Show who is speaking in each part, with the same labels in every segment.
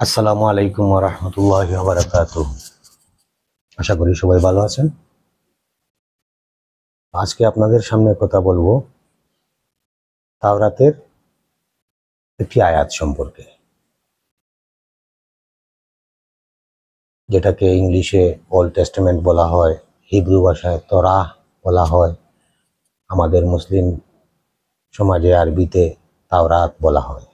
Speaker 1: আসসালামু আলাইকুম ওয়া রাহমাতুল্লাহি ওয়া বারাকাতুহু। আশা করি সবাই ভালো আছেন। আজকে আপনাদের সামনে কথা বলবো তাওরাতের একটি আয়াত সম্পর্কে, যেটাকে ইংলিশে ওল্ড টেস্টামেন্ট বলা হয়, হিব্রু ভাষায় তোরাহ বলা হয়, আমাদের মুসলিম সমাজে আরবিতে তাওরাত বলা হয়।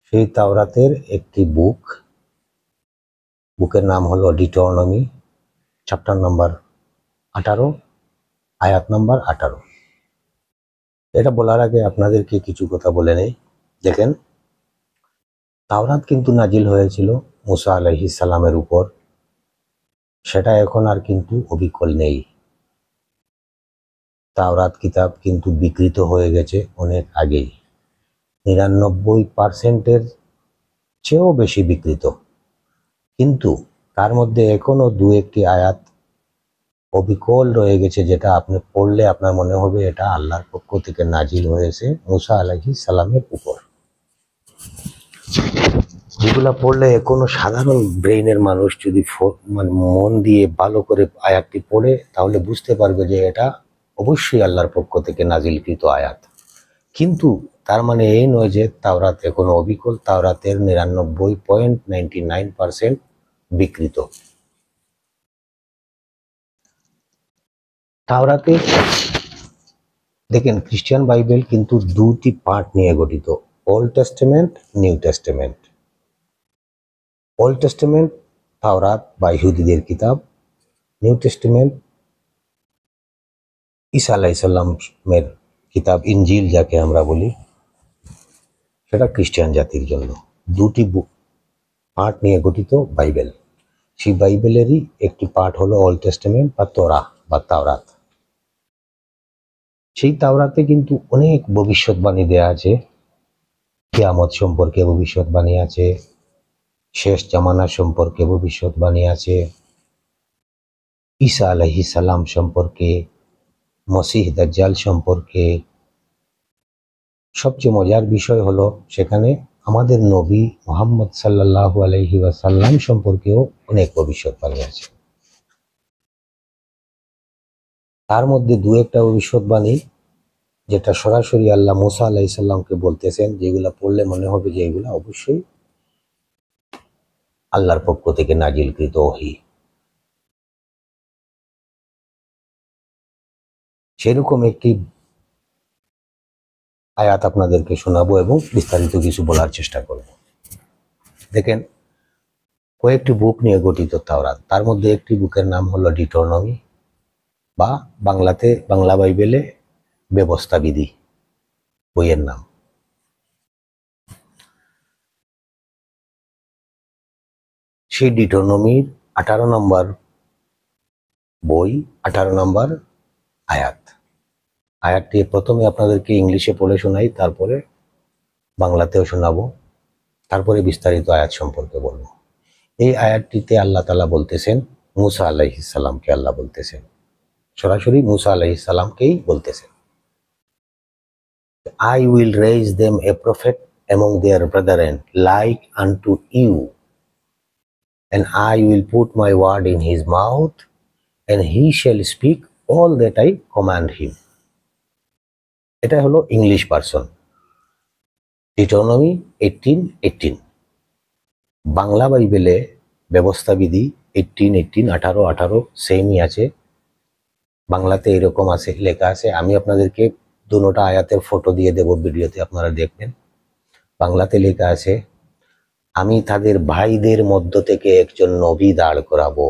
Speaker 1: সেই তাওরাতের একটি বুকের নাম হলো ডিউটেরোনমি, চ্যাপ্টার নাম্বার 18, আয়াত নাম্বার 18। এটা বলার আগে আপনাদেরকে কিছু কথা বলে নেই। দেখেন, তাওরাত কিন্তু নাজিল হয়েছিল মুসা আলাইহিস সালামের উপর, সেটা এখন আর কিন্তু অবিকল নেই। তাওরাত কিতাব কিন্তু বিকৃত হয়ে গেছে অনেক আগেই, 99% চেয়েও বেশি বিকৃত। কিন্তু তার মধ্যে এখনো দু একটি আয়াত অবিকল রয়ে গেছে, যেটা আপনি পড়লে আপনার মনে হবে এটা আল্লাহর পক্ষ থেকে নাজিল হয়েছে মুসা আলাইহিস সালামের উপর। যেগুলা পড়লে এখনো সাধারণ ব্রেইনের মানুষ যদি মানে মন দিয়ে ভালো করে আয়াতটি পড়ে, তাহলে বুঝতে পারবে যে এটা অবশ্যই আল্লাহর পক্ষ থেকে নাজিলকৃত আয়াত। কিন্তু তার মানে এই নয় যে তাওরাত এখনো অবিকল। তাওরাতের 99.99% বিকৃত। তাওরাতে দেখেন, খ্রিস্টান বাইবেল কিন্তু দুটি পার্ট নিয়ে গঠিত, old testament, new testament. Old testament তাওরাত বা ইহুদিদের কিতাব, নিউ টেস্টামেন্ট ঈসা আলাইহিস সালামের কিতাব, ইনজিল যাকে আমরা বলি, সেটা খ্রিস্টান জাতির জন্য। দুটি পার্ট নিয়ে গঠিত বাইবেল। সেই বাইবেলেরই একটি পার্ট হলো ওল্ড টেস্টামেন্ট বা তোরাহ বা তাওরাত। সেই তাওরাতে কিন্তু অনেক ভবিষ্যৎবাণী দেয়া আছে। কিয়ামত সম্পর্কে ভবিষ্যৎবাণী আছে, শেষ জামানা সম্পর্কে ভবিষ্যৎবাণী আছে, ঈসা আলাইহিস সালাম সম্পর্কে, মসিহ দাজ্জাল সম্পর্কে। সবচেয়ে মজার বিষয় হলো সেখানে আমাদের নবী মুহাম্মদ সাল্লাল্লাহু আলাইহি ওয়াসাল্লাম সম্পর্কেও অনেক ভবিষ্যৎবাণী আছে। তার মধ্যে দু একটা ভবিষ্যৎবাণী যেটা সরাসরি আল্লাহ মুসা আলাইহিস সালামকে বলতেছেন, যেগুলা পড়লে মনে হবে যে এগুলা অবশ্যই আল্লাহর পক্ষ থেকে নাজিলকৃত ওহী। সেরকম একটি আয়াত আপনাদেরকে শোনাবো এবং বিস্তারিত কিছু বলার চেষ্টা করব। দেখেন, কয়েকটি বুক নিয়ে গঠিত তাওরাত। তার মধ্যে একটি বুকের নাম হলো ডিউটেরোনমি বা বাংলা বাইবেলে ব্যবস্থাবিধি বইয়ের নাম। সেই ডিউটেরোনমির 18 নম্বর বই, 18 নম্বর আয়াতটি প্রথমে আপনাদেরকে ইংলিশে পড়ে শোনাই, তারপরে বাংলাতেও শোনাবো, তারপরে বিস্তারিত আয়াত সম্পর্কে বলবো। এই আয়াতটিতে আল্লাহ তাআলা বলতেছেন, মুসা আলাইহিস সালামকে আল্লাহ বলতেছেন, সরাসরি মুসা আলাইহিস সালামকেই বলতেছেন, I will raise them a prophet among their brethren like unto you, and I will put my word in his mouth, and he shall speak all that I command him. এটা হলো ইংলিশ ভার্সন, ডিউটেরোনমি 18:18। বাংলা বাইবেলে ব্যবস্থাবিধি 18:18, 18:18 সেমই আছে। বাংলাতে এরকম আছে, লেখা আছে। আমি আপনাদেরকে দুটোটা আয়াতের ফটো দিয়ে দেব ভিডিওতে, আপনারা দেখবেন। বাংলাতে লেখা আছে, আমি তাদের ভাইদের মধ্য থেকে একজন নবী দাঁড় করাবো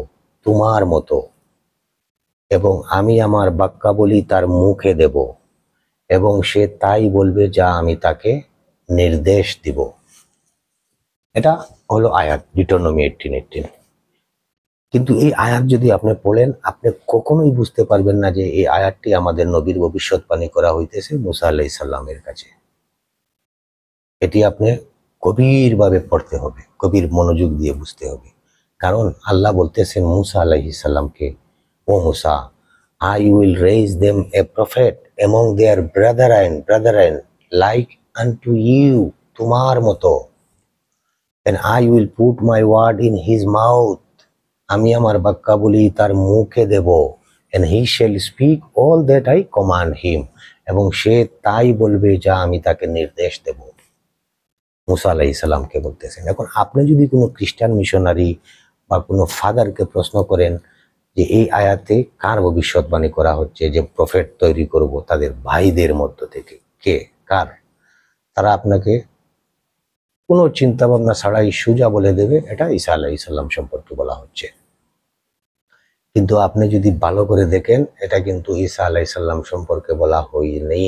Speaker 1: তোমার মতো, এবং আমি আমার বাক্যাবলী তার মুখে দেব, এবং সে তাই বলবে যা আমি তাকে নির্দেশ দিব। এটা হলো আয়াত, ডিউটেরোনমি 18:18। কিন্তু এই আয়াত যদি আপনি পড়েন, আপনি কখনোই বুঝতে পারবেন না যে এই আয়াতটি আমাদের নবীর ভবিষ্যৎবাণী করা হইতেছে মুসা আলাইহিস সালামের কাছে। এটি আপনি গভীরভাবে পড়তে হবে, গভীর মনোযোগ দিয়ে বুঝতে হবে। কারণ আল্লাহ বলতেছেন মুসা আলাইহিস সালামকে, ও মুসা, I will raise them a prophet among their brethren like unto you, তোমার মতো। and I will put my word in his mouth. আমি আমার বাক্যাবলী তার মুখে দেব, and he shall speak all that I command him. এবং সে তাই বলবে যা আমি তাকে নির্দেশ দেব। মুসা আলাইহিস সালামকে বলতেছেন। এখন আপনি যদি কোনো খ্রিস্টান মিশনারি বা কোনো ফাদারকে প্রশ্ন করেন যে এই আয়াতে কার ভবিষ্যৎবাণী করা হচ্ছে যে প্রফেট তৈরি করব তাদের ভাইদের মধ্য থেকে, কে কার, তারা আপনাকে কোনো চিন্তা ভাবনা ছাড়াই সোজা বলে দেবে এটা ঈসা আলাইহিস সালাম সম্পর্কে বলা হচ্ছে। কিন্তু আপনি যদি ভালো করে দেখেন এটা কিন্তু ঈসা আলাইহিস সালাম সম্পর্কে বলা হয়নি,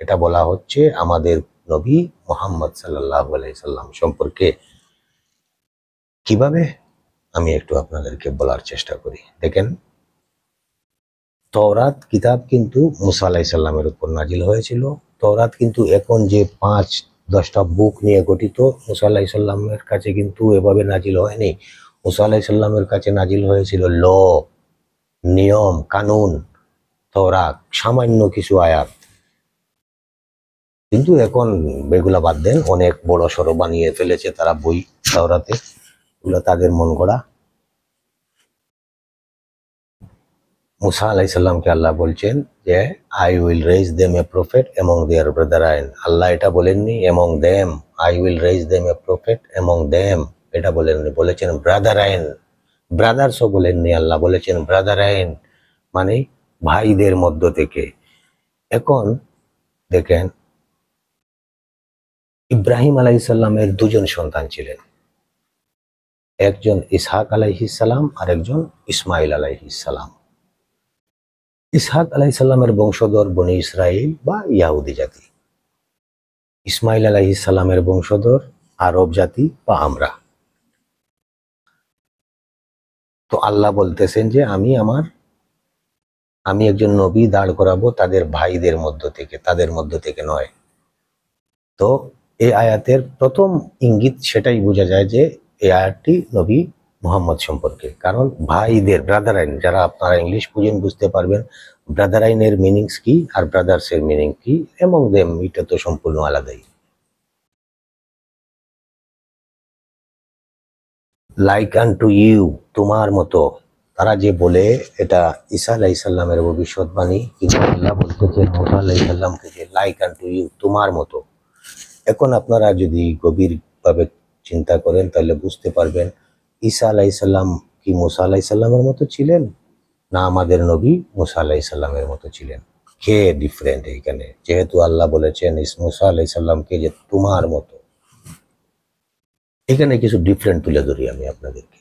Speaker 1: এটা বলা হচ্ছে আমাদের নবী মুহাম্মদ সাল্লাল্লাহু আলাইহি সাল্লাম সম্পর্কে। কিভাবে আমি একটু আপনাদেরকে বলার চেষ্টা করি। দেখেন, তওরাত কিতাব কিন্তু মুসা আলাইহিস সালামের উপর নাজিল হয়েছিল। তওরাত কিন্তু এখন যে 5-10টা বুক নিয়ে গঠিত, মুসা আলাইহিস সালামের কাছে কিন্তু এভাবে নাজিল হয়নি। মুসা আলাইহিস সালামের কাছে নাজিল হয়েছিল ল, নিয়ম কানুন, তওরাত, সামান্য কিছু আয়াত। কিন্তু এখন এগুলা বাদ দেন, অনেক বড় সড়ো বানিয়ে ফেলেছে তারা বই তাওরাতে, এগুলো তাদের মন গড়া। মুসা আলাইহিস সালামকে আল্লাহ বলছেন যে I will raise them a prophet among their brethren. Allah এটা বলেননি among them, I will raise them a prophet among them, এটা বলেননি, বলেছেন ব্রাদারাইন। ব্রাদার্সও বলেননি, আল্লাহ বলেছেন ব্রাদারাইন, মানে ভাইদের মধ্য থেকে। এখন দেখেন, ইব্রাহিম আলাইহিস সালামের দুজন সন্তান ছিলেন, একজন ইসহাক আলাইহিস সালাম আর একজন ইসমাইল আলাইহিস সালাম। ইসহাক আলাইহিস সালামের বংশধর বনি ইসরাইল বা ইয়াহুদি জাতি, ইসমাইল আলাইহিস সালামের বংশধর আরব জাতি বা আমরা। তো আল্লাহ বলতেছেন যে আমি একজন নবী দাঁড় করাবো তাদের ভাইদের মধ্য থেকে, তাদের মধ্য থেকে নয়। তো এই আয়াতের প্রথম ইঙ্গিত সেটাই বোঝা যায় যে এই আয়াতটি নবী মুহাম্মদ সম্পর্কে। কারণ ভাইদের, ব্রাদারাইন, যারা আপনারা ইংলিশ বুঝেন বুঝতে পারবেন ব্রাদারাইনের মিনিংস কি আর ব্রাদার্স এর মিনিং কি, এবং দেম এটা তো সম্পূর্ণ আলাদাই। লাইক আনটু ইউ, তোমার মতো, তারা যে বলে এটা ঈসা আলাইহিস সালামের ভবিষ্যৎবাণী, কিন্তু আল্লাহ বলতেছেন মুসা আলাইহিস সালামকে যে লাইক আনটু ইউ, তোমার মতো। এখন আপনারা যদি গভীরভাবে চিন্তা করেন তাহলে বুঝতে পারবেন ঈসা আলাইহিস সালাম কি মুসা আলাইহিস সালামের মতো ছিলেন, না আমাদের নবী মুসা আলাইহিস সালামের মতো ছিলেন? কে ডিফারেন্ট এখানে? যেহেতু আল্লাহ বলেছেন মুসা আলাইহিস সালামকে যে তোমার মতো, এখানে কিছু ডিফারেন্ট তুলে ধরি আমি আপনাদেরকে।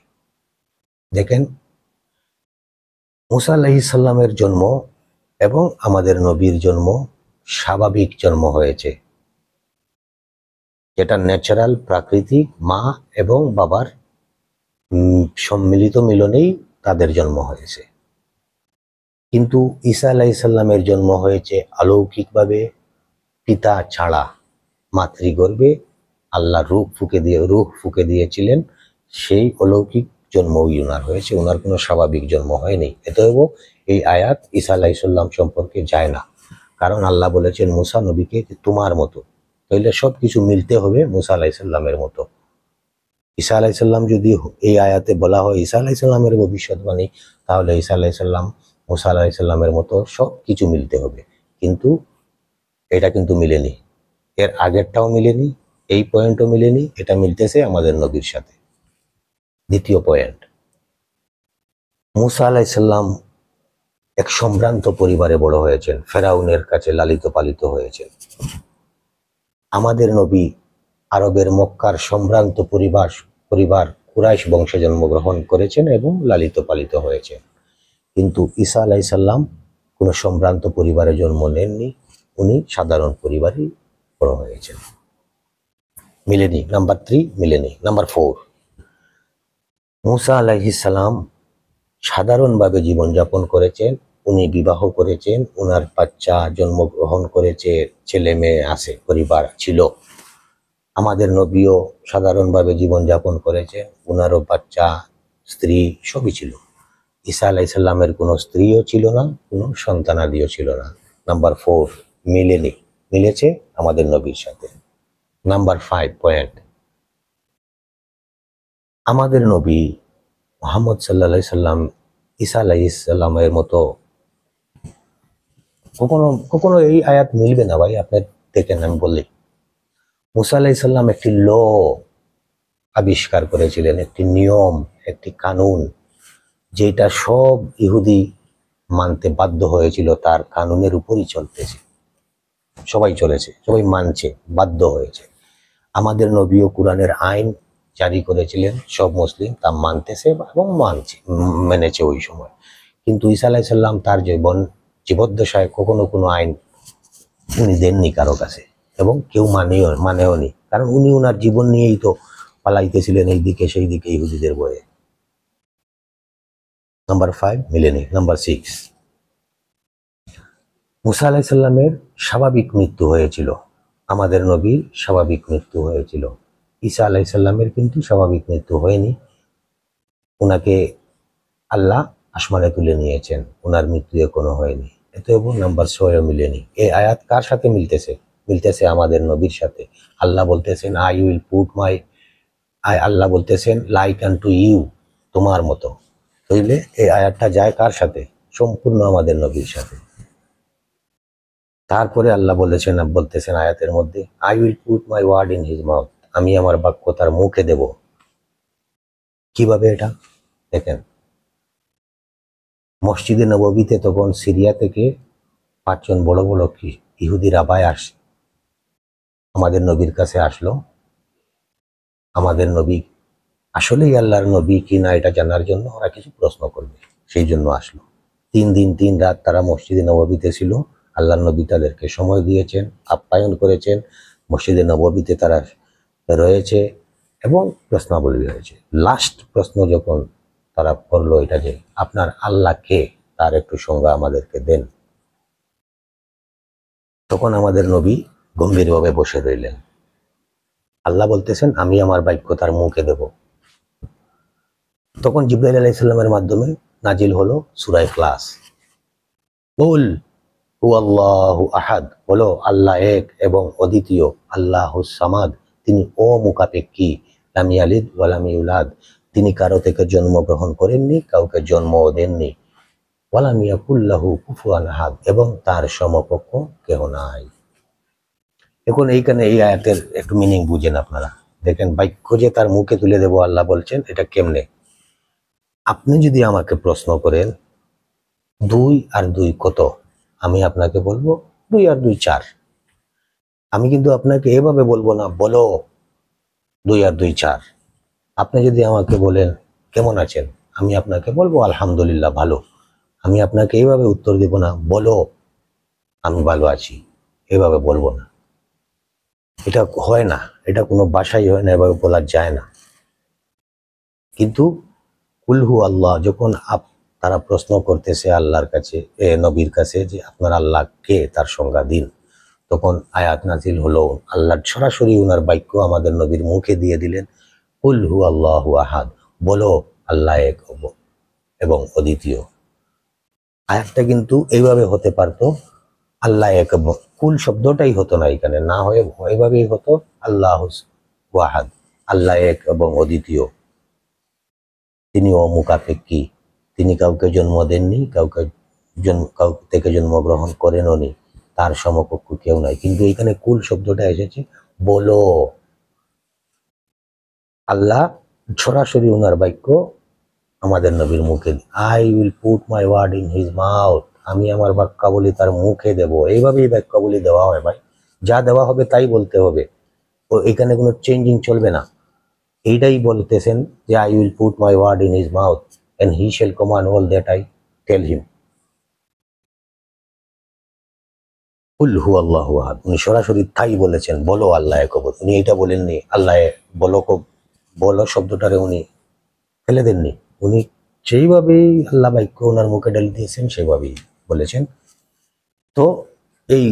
Speaker 1: দেখেন, মুসা আলাইহিস সালামের জন্ম এবং আমাদের নবীর জন্ম স্বাভাবিক জন্ম হয়েছে, যেটা ন্যাচারাল, প্রাকৃতিক, মা এবং বাবার সম্মিলিত মিলনেই তাদের জন্ম হয়েছে। কিন্তু ঈসা আলাইহিস সালামের জন্ম হয়েছে অলৌকিকভাবে, পিতা ছাড়া, মাতৃগর্ভে আল্লাহ রূহ ফুঁকে দিয়েছিলেন, সেই অলৌকিক জন্ম ওনার হয়েছে, ওনার কোনো স্বাভাবিক জন্ম হয়নি। এতএব এই আয়াত ঈসা আলাইহিস সালাম সম্পর্কে যায় না, কারণ আল্লাহ বলেছেন মুসা নবীকে তোমার মতো, তাহলে সবকিছু মিলতে হবে মুসা আলাইহিস সালামের মতো। ঈসা আলাইহিস সালাম যদি এই আয়াতে বলা হয় ঈসা আলাইহিস সালামের ভবিষ্যৎবাণী, তাহলে ঈসা আলাইহিস সালাম মুসা আলাইহিস সালামের মতো সব কিছু মিলতে হবে, কিন্তু এটা কিন্তু মিলেনি। এর আগেরটাও মিলেনি, এই পয়েন্টও মিলেনি, এটা মিলতেছে আমাদের নবীর সাথে। দ্বিতীয় পয়েন্ট, মুসা আলাইহিস সালাম এক সম্ভ্রান্ত পরিবারে বড় হয়েছেন, ফেরাউনের কাছে লালিত পালিত হয়েছেন। আমাদের নবী আরবের মক্কার সম্ভ্রান্ত পরিবার কুরাইশ বংশে জন্মগ্রহণ করেছেন এবং লালিত পালিত হয়েছেন। কিন্তু ঈসা আলাইহিস সালাম কোনো সম্ভ্রান্ত পরিবারে জন্ম নেননি, উনি সাধারণ পরিবারই বড় হয়েছেন। মিলেনি। নাম্বার 3 মিলেনি। নাম্বার 4, মুসা আলাইহিস সালাম সাধারণভাবে জীবনযাপন করেছেন, উনি বিবাহ করেছেন, উনার বাচ্চা জন্মগ্রহণ করেছে, ছেলে মেয়ে আছে, পরিবার ছিল। আমাদের নবীও সাধারণভাবে জীবনযাপন করেছেন, উনারও বাচ্চা, স্ত্রী সবই ছিল। ঈসা আলাইহিস সালামের কোনো স্ত্রীও ছিল না, কোনো সন্তানাদিও ছিল না। নাম্বার 4 মিলেনি, মিলেছে আমাদের নবীর সাথে। নাম্বার 5 পয়েন্ট, আমাদের নবী মুহাম্মদ সাল্লাল্লাহু আলাইহি সাল্লাম ঈসা আলাইহিস সালামের মতো কখনো কখনো এই আয়াত মিলবে না ভাই। আপনি দেখেন, আমি বললি মুসা আলাইহিস সালাম একটি ল আবিষ্কার করেছিলেন, একটি নিয়ম, একটি কানুন, যেটা সব ইহুদি মানতে বাধ্য হয়েছিল। তার কানুনের উপরই চলতেছে, সবাই চলেছে, সবাই মানছে, বাধ্য হয়েছে। আমাদের নবীও কোরআনের আইন জারি করেছিলেন, সব মুসলিম তা মানতেছে এবং মেনেছে ওই সময়। কিন্তু ঈসা আলাইহিস সালাম তার জীবদ্দশায় কখনো কোনো আইন উনি দেননি কারো কাছে, এবং কেউ মানেও নি, কারণ উনি ওনার জীবন নিয়েই তো পালাইতেছিলেন এই দিকে সেই দিকে ইহুদিদের বয়ে। নাম্বার 5 মিলেনি। নাম্বার 6, মুসা আলাইহিস সালামের স্বাভাবিক মৃত্যু হয়েছিল, আমাদের নবীর স্বাভাবিক মৃত্যু হয়েছিল। ঈসা আলাইহিস সালামের কিন্তু স্বাভাবিক মৃত্যু হয়নি, ওনাকে আল্লাহ আসমানে তুলে নিয়েছেন, ওনার মৃত্যু এখনো হয়নি। এত এবং নাম্বার 6 মিলেনি। এই আয়াত কার সাথে মিলতেছে? মিলতেছে আমাদের নবীর সাথে। আল্লাহ বলতেছেন আই উইল পুট মাই, আল্লাহ বলতেছেন লাইক আনটু ইউ, তোমার মতো। তাইলে এই আয়াতটা যায় কার সাথে? সম্পূর্ণ আমাদের নবীর সাথে। তারপরে আল্লাহ বলতেছেন আয়াতের মধ্যে I will put my word in his mouth, আমি আমার বাক্য তার মুখে দেব। কিভাবে এটা দেখেন, মসজিদে নববীতে তখন সিরিয়া থেকে 5 জন বড় বড় ইহুদির আবায় আমাদের নবীর কাছে আসলো। আমাদের নবী আসলেই আল্লাহর নবী কিনা এটা জানার জন্য ওরা কিছু প্রশ্ন করবে, সেই জন্য আসলো। 3 দিন 3 রাত তারা মসজিদে নববীতে ছিল। আল্লাহর নবী তাদেরকে সময় দিয়েছেন, আপ্যায়ন করেছেন, মসজিদে নববীতে তারা রয়েছে এবং প্রশ্নাবলী হয়েছে। লাস্ট প্রশ্ন যখন তারা করলো এটা যে আপনার আল্লাহ কে, তার একটু সংজ্ঞা আমাদেরকে দেন। তখন আমাদের নবী গম্ভীরভাবে বসে রইলেন। আল্লাহ বলতেছেন আমি আমার বাক্য তার মুখে দেব। তখন জিবরাইল আলাইহিস সালামের মাধ্যমে নাজিল হলো সূরা ইখলাস। কুল হুয়াল্লাহু আহাদ, বলো আল্লাহ এক এবং অদ্বিতীয়, আল্লাহুস সামাদ, তিনি অমুখাপেক্ষী, লাম ইয়ালিদ ওয়া লাম ইউলাদ, তিনি কারো থেকে জন্মগ্রহণ করেননি, কাউকে জন্মও দেননি, ওয়া লাম ইয়াকুল লাহু কুফুয়ান আহাদ, এবং তার সমকক্ষ কেউ নাই। এখন এইখানে এই আয়াতের একটু মিনিং বুঝেন আপনারা। দেখেন, বাক্য যে তার মুখে তুলে দেব আল্লাহ বলছেন, এটা কেমনে? আপনি যদি আমাকে প্রশ্ন করেন 2 আর 2 কত, আমি আপনাকে বলবো 2 আর 2 4। আমি কিন্তু আপনাকে এভাবে বলবো না বলো 2 আর 2 4। আপনি যদি আমাকে বলেন কেমন আছেন, আমি আপনাকে বলবো আলহামদুলিল্লাহ ভালো। আমি আপনাকে এইভাবে উত্তর দেব না বলো আমি ভালো আছি, এভাবে বলবো না। এটা হয় না, এটা কোনো ভাষাই হয় না, এভাবে বলা যায় না। কিন্তু কুলহু আল্লাহ, যখন তারা প্রশ্ন করতেছে আল্লাহর কাছে, নবীর কাছে যে আপনার আল্লাহ কে, তার সংজ্ঞা দিন, তখন আয়াত নাজিল হলো। আল্লাহ সরাসরি উনার বাক্য আমাদের নবীর মুখে দিয়ে দিলেন, কুলহু আল্লাহু আহাদ, বলো আল্লাহ এক এবং অদ্বিতীয়। আয়াতটা কিন্তু এইভাবে হতে পারতো আল্লাহ এক, কুল শব্দটাই হতো না এখানে, না হয়ে এইভাবেই হতো আল্লাহু আহাদ, আল্লাহ এক এবং অদ্বিতীয়, তিনি অমুখাপেক্ষী, তিনি কাউকে জন্ম দেননি, কাউকে থেকে জন্মগ্রহণ করেননি, তার সমকক্ষ কেউ নাই। কিন্তু এখানে কুল শব্দটা এসেছে বলো। আল্লাহ সরাসরি ওনার বাক্য আমাদের নবীর মুখে, I will put my word in his mouth, আমি আমার বাক্যাবলী তার মুখে দেব। এইভাবেই বাক্যাবলী দেওয়া হয় ভাই, যা দেওয়া হবে তাই বলতে হবে, ও এখানে কোনো চেঞ্জিং চলবে না। এইটাই বলতেছেন যে I will put my word in his mouth and he shall command all that I tell him. কুল হু আল্লাহু আহাদ, উনি সরাসরি তাই বলেছেন, বলো আল্লাহ এক। উনি এটা বলেননি আল্লাহ বলো, বলো শব্দটারে উনি ফেলে দেননি। উনি সেইভাবেই আল্লাহ বাক্য ওনার মুখে ঢেলে দিয়েছেন, সেভাবেই বলেছেন। তো এই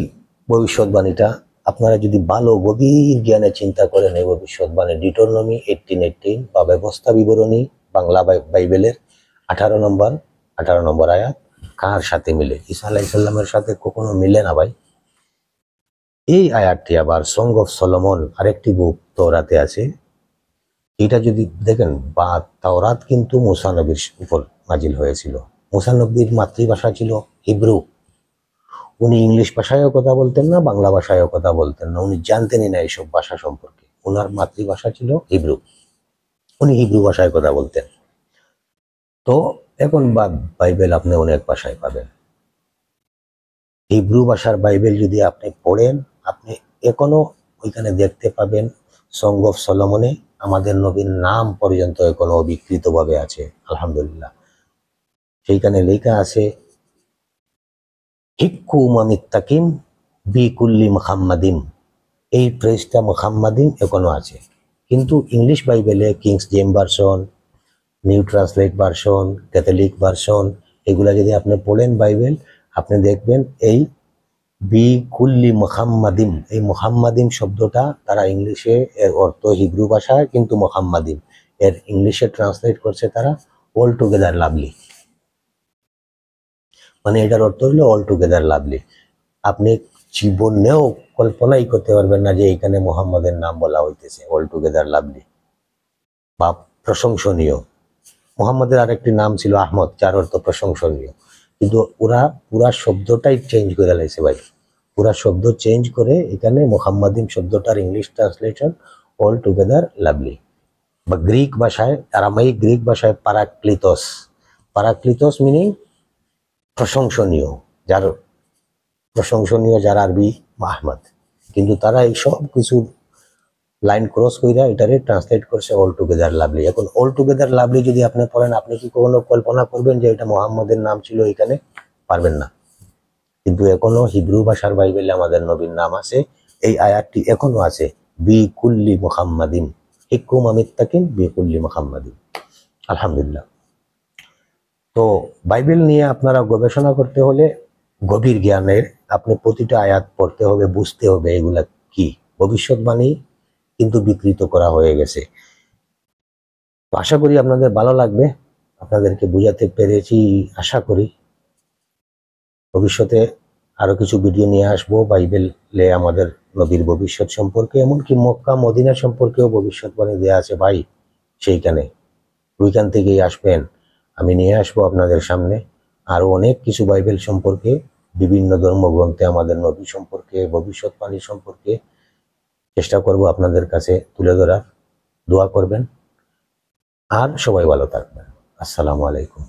Speaker 1: ভবিষ্যৎবাণীটা আপনারা যদি ভালো গভীর জ্ঞানে চিন্তা করেন, এই ভবিষ্যৎবাণী ডিটোনমি 18:18 বা ব্যবস্থা বিবরণী বাংলা বাইবেলের 18 নম্বর আয়াত কার সাথে মিলে? ঈসা আলাইহিস সালামের সাথে কখনো মিলে না ভাই। এই আয়াতটি আবার সং অফ সলোমন, আরেকটি বুক তওরাতে আছে, এটা যদি দেখেন, বা তাওরাত কিন্তু মুসা নবীর উপর নাজিল হয়েছিল। মুসা নবীর মাতৃভাষা ছিল হিব্রু। উনি ইংলিশ ভাষায়ও কথা বলতেন না, বাংলা ভাষায়ও কথা বলতেন না, উনি জানতেনই না এইসব ভাষা সম্পর্কে। ওনার মাতৃভাষা ছিল হিব্রু, উনি হিব্রু ভাষায় কথা বলতেন। তো এখন বাইবেল আপনি অনেক ভাষায় পাবেন। হিব্রু ভাষার বাইবেল যদি আপনি পড়েন, আপনি এখনো ওইখানে দেখতে পাবেন সং অফ সলোমনে আমাদের নবীর নাম পর্যন্ত এখনো অবিকৃত ভাবে আছে, আলহামদুলিল্লাহ। সেইখানে লেখা আছে হিক্কু মামিত্তাকিম বিকুল্লি মুহাম্মাদিম। এই ফ্রেজটা মুহাম্মাদিম এখনো আছে, কিন্তু ইংলিশ বাইবেলে Kings James version, new translate version, Catholic version, এগুলা যদি আপনি পড়েন বাইবেল, আপনি দেখবেন এই বি কুল্লি মুহাম্মাদিম, এই মুহাম্মাদিম শব্দটা তারা ইংলিশে, এর অর্থ হিব্রু ভাষায়, কিন্তু মুহাম্মাদিম এর ইংলিশে ট্রান্সলেট করছে তারা অল টুগেদার লাভলি। মানে এটার অর্থ হলো অল টুগেদার লাভলি। আপনি জীবনেও কল্পনাই করতে পারবেন না যে এখানে মুহাম্মাদের নাম বলা হইতেছে অল টুগেদার লাভলি বা প্রশংসনীয়। মুহাম্মাদের আরেকটি নাম ছিল আহমদ, যার অর্থ প্রশংসনীয়, কিন্তু ওরা পুরা শব্দটাই চেঞ্জ করে লাইছে ভাই। পুরা শব্দ চেঞ্জ করে এখানে মুহাম্মাদিম শব্দটার English translation all together lovely. বা গ্রিক ভাষায়, আরামাইক গ্রিক ভাষায় পারাক্লিতস, পারাক্লিতস মিনিং প্রশংসনীয়, যার প্রশংসনীয়, যার আরবি আহমদ। কিন্তু তারা এই সব কিছু লাইন ক্রস কইরা এটারে ট্রান্সলেট করছে অল টুগেদার লাভলি। এখন অল টুগেদার লাভলি যদি আপনি পড়েন, আপনি কি কখনো কল্পনা করবেন যে এটা মুহাম্মাদের নাম ছিল এখানে? পারবেন না। কিন্তু এখনো হিব্রু ভাষার বাইবেলে আমাদের নবীর নাম আছে, এই আয়াতটি এখনো আছে, বি কুল্লি মুহাম্মাদিন, হিকুম আমিত্তাকিন বি কুল্লি মুহাম্মাদিন। আলহামদুলিল্লাহ। তো বাইবেল নিয়ে আপনারা গবেষণা করতে হলে গভীর জ্ঞানের, আপনি প্রতিটা আয়াত পড়তে হবে, বুঝতে হবে এগুলা কি। ভবিষ্যৎবাণী কিন্তু বিকৃত করা হয়ে গেছে। আশা করি আপনাদের ভালো লাগবে, আপনাদেরকে বুঝাতে পেরেছি আশা করি। ভবিষ্যতে আরো কিছু ভিডিও নিয়ে আসবো বাইবেলে আমাদের নবীর ভবিষ্যৎ সম্পর্কে, এমনকি মক্কা মদিনা সম্পর্কেও ভবিষ্যৎবাণী দেয়া আছে ভাই সেইখানে। ওইখান থেকেই আসবেন, আমি নিয়ে আসবো আপনাদের সামনে আরো অনেক কিছু বাইবেল সম্পর্কে, বিভিন্ন ধর্মগ্রন্থে আমাদের নবী সম্পর্কে, ভবিষ্যৎবাণী সম্পর্কে চেষ্টা করব আপনাদের কাছে তুলে ধরার। দোয়া করবেন আর সবাই ভালো থাকবেন। আসসালামু আলাইকুম।